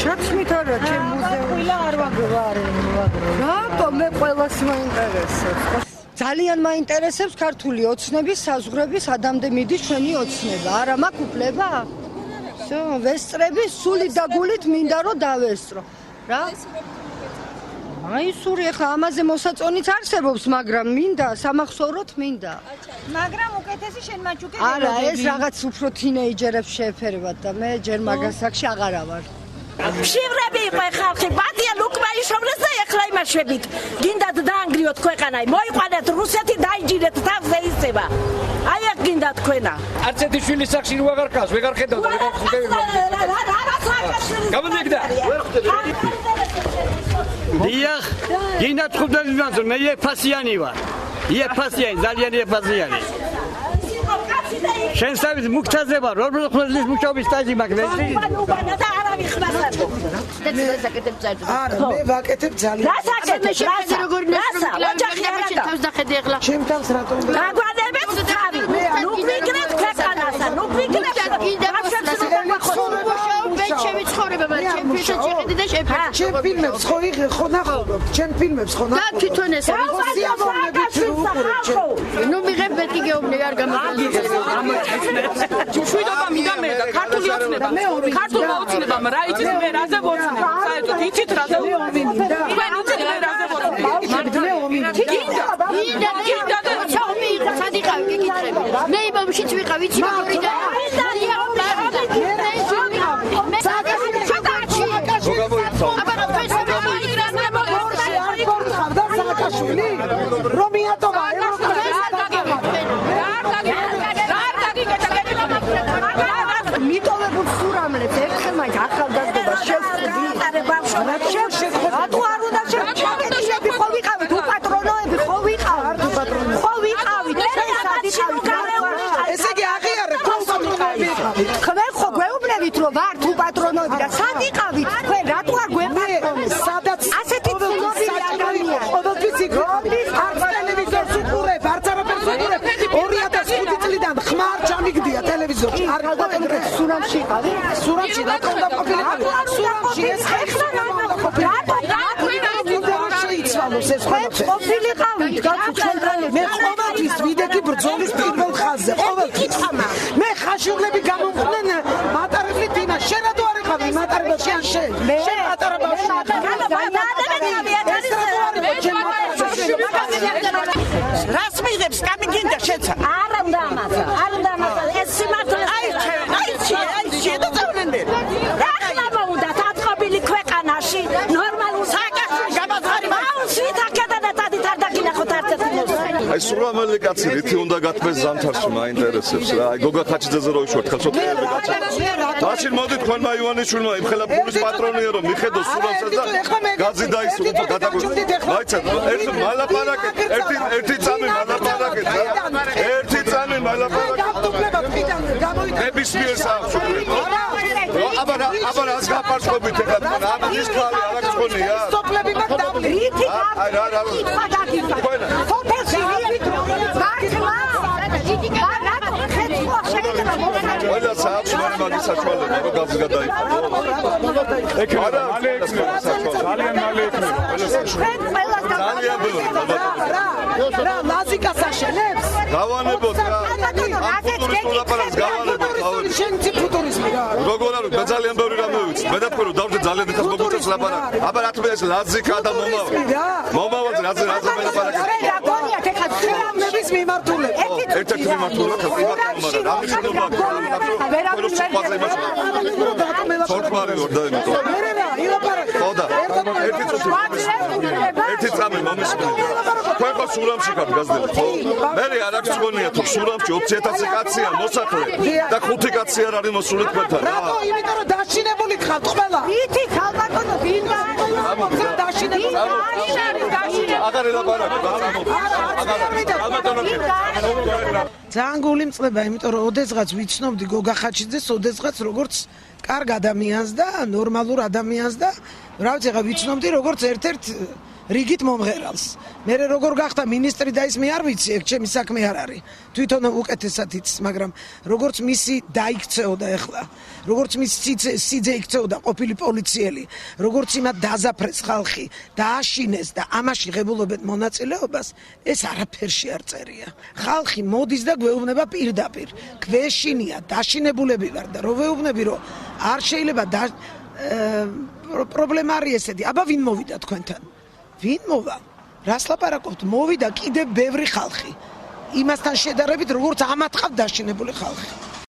ჩაცმით არა ჩემ მუზეუმში არ ვაგრო მე ყველას მაინტერესებს ძალიან მაინტერესებს ქართული ოცნების საზღვრების ადამდე მიდის ჩვენი ოცნება არა მაქვს უფლება всё ვესწრები სული და გულით მინდა რომ დავესწრო რა აი სური ახლა ამაზე მოსაწონიც არსებობს მაგრამ მინდა სამახსოვროთ მინდა მაგრამ უკეთესი შენ მაჩუკე არა ეს რაღაც უფრო თინეიჯერებს შეეფერებათ და მე ჯერ მაგას საკში აღარა ვარ შივრები იყო ხალხი ბატიან უკმა იშოვნეს და ეხლა იმაშვებით გინდათ დაანგრიოთ ქვეყანა მოიყვანეთ რუსეთი დაიჯირეთ თავზე ისება აი აქ გინდა თქვენა არც ერთი შვილის სახში ვეღარ ყავს ვეღარ ხედავ და ვეღარ ხვდები გამოდიგდა ვერ ხვდები დიახ გინდა ხვდები მანძ მე ეფასიანი ვარ ეფასიანი ძალიან ეფასიანი შენ საერთოდ მუქთაზე ვარ როგორ ხმლის მუშაობის სტაჟი მაქვს და არავის ხმასად არა მე ვაკეთებ ძალიან რასაკეთებ როგორ ნესა ოჯახი არა თავს დახედე ახლა ჩემ თავს რატომ დაგვანებებს თავი ნუ ვიგრეთ ქვეყანასა ნუ ვიგრეთ ჩემი ცხოვრება მაგრამ ჩემ ფილმებს შეხედე და შეფერდი ჩემ ფილმებს ხო იღე ხო ნახავ ჩემ ფილმებს ხო ნახავ და თვითონ ეს ნუ მიღებ მეტი გეუბნები არ გამოგიძებია შვიდობა მინდა მე და ქართული ოცნება ქართული ოცნება რა იცით მე რაზე ვოცნებ საერთოდ იცით რაზე თქვენ იცით მე რაზე ვოცნებ გინდა და ჩაომი იყო სადიყავი გეკითხები მე იმაშიც ვიყავ იცი ორი და მიტოვებულ სურამლებს ერთხელ მაინც ახალგაზრდობა შევხვდი რატო არ უნდა შევხვდები ხო ვიყავით უპატრონოები ხო ვიყავით ესე იგი აღიარებ თუ უპატრონოები თქვენ ხო გვეუბნებით რომ ვართ უპატრონოები და სად იყავით თქვენ რატო არ გვეპატრონეთ სადაც ასეთი ცნობილი ადამიანი ყოველთვის იქ არც ტელევიზორს უყურებ არც არაფერს უყურებ 2005 წლიდან ხმარ ჩამიგდია ტელევიზორში არ გადაგეკეთე სურამში იყავი სურამში რატომ უნდა ყოფილიყავი სურამში ეს ხეხლა შეიცვალოს ეს ყოფილიყავით გაცო ჩვენთან მე ყოველთვის ვიდექი ბრძოლის პირველ ხაზზე ყოველთვის მე ხაშურლები გამომყვნენ მატარებლით იმა შენ რატო არ იყავი მატარებელში ან შენ მატარებელში რას მიღებს კამი გინდა შეცა არ უნდა ამაცა ეს სიმართლე აი და წავლენდე რა ხმა უნდა თაწყობილი ქვეყანაში ნორმალურ საკითხში გამაძღარი აუცით აქედანა დადი თარდაგინახოთ არცეთ აი სურამელი კაცი რითი უნდა გათმეს ზამთარში მაინტერესებს რა აი გოგა ხაჩიძეზე რო იშვათ ხელშოტყიები კაცი დაშინ მოდით თქვენმა ივანიშვილმა იმხელა ფულის პატრონია რომ მიხედოს სურამსაც და გაძი დაისურვო და გადაგვიჭრით მაიცად ერთი მალაპარაკეთ ერთი წამი მალაპარაკეთ ერთი წამი მალაპარაკეთ ნებისმიერ სამშობლოში აბა რას გაპარწყობით ეხლა ამის ხალი არ აქვს ხონია სოფლები მაგ დავრითი აი რა ყველა საათს მაგის საშუალება რომ გაზი გადაიყვანო ეკრა მალე ექნება ძალიან მალე ექნება ძალიან რა ლაზიკას აშენებს გავანებოთ რა შენ ფუტურიზმი რა როგორ არის მე ძალიან ბევრი რამე ვიცი მე და თქვენ რომ დავდე ძალიან დიდას მოგუწევს ლაპარაკი აბა რა თქმა ეს ლაზიკა და მომავალ რაზე მე ლაპარაკი ნების მიმართულება ერთ-ერთი მიმართულება იმართულობა რა მნიშვნელობა ერთი წამი მომისმენთ თქვენ ხო სურამში ხართ გაზდები ხო მე არ აქვს გონია თუ სურამში 20000 კაცია მოსახლე და 5 კაცი არ არის მოსული თქვენთან რატო იმიტომ რომ დაშინებული ხართ ყველა ვითი ხალბატონო დინდა დაშინებული აღარ ელაპარაკო ძალიან გულიმწყდება იმიტომ რომ ოდესღაც ვიცნობდი გოგა ხაჩიძეს ოდესღაც როგორც კარგ ადამიანს და ნორმალურ ადამიანს და რა ვიცი ხა ვიცნობდი როგორც ერთ-ერთ რიგით მომღერალს. მე როგორ გახდა ministri და ის მე არ ვიცი, ეგ ჩემი საქმე არ არის. თვითონ უკეთესად იცის, მაგრამ როგორც მისი დაიქცეოდა ახლა, როგორც მის სიძე იქცეოდა ყოფილი პოლიციელი, როგორც იმათ დაზაფრეს ხალხი და აშინეს და ამაში ღებულობენ მონაწილეობას, ეს არაფერში არ წერია. ხალხი მოდის და გვეუბნება პირდაპირ. გვეშინია, დაშინებულები ვარ და რო ვეუბნები, რომ არ შეიძლება პრობლემა არის ესეთი. აბა ვინ მოვიდა თქვენთან? ვინ მოვა? რას ლაპარაკობთ? მოვიდა კიდევ ბევრი ხალხი. იმასთან შედარებით, როგორც ამათ ყავთ დაშინებული ხალხი.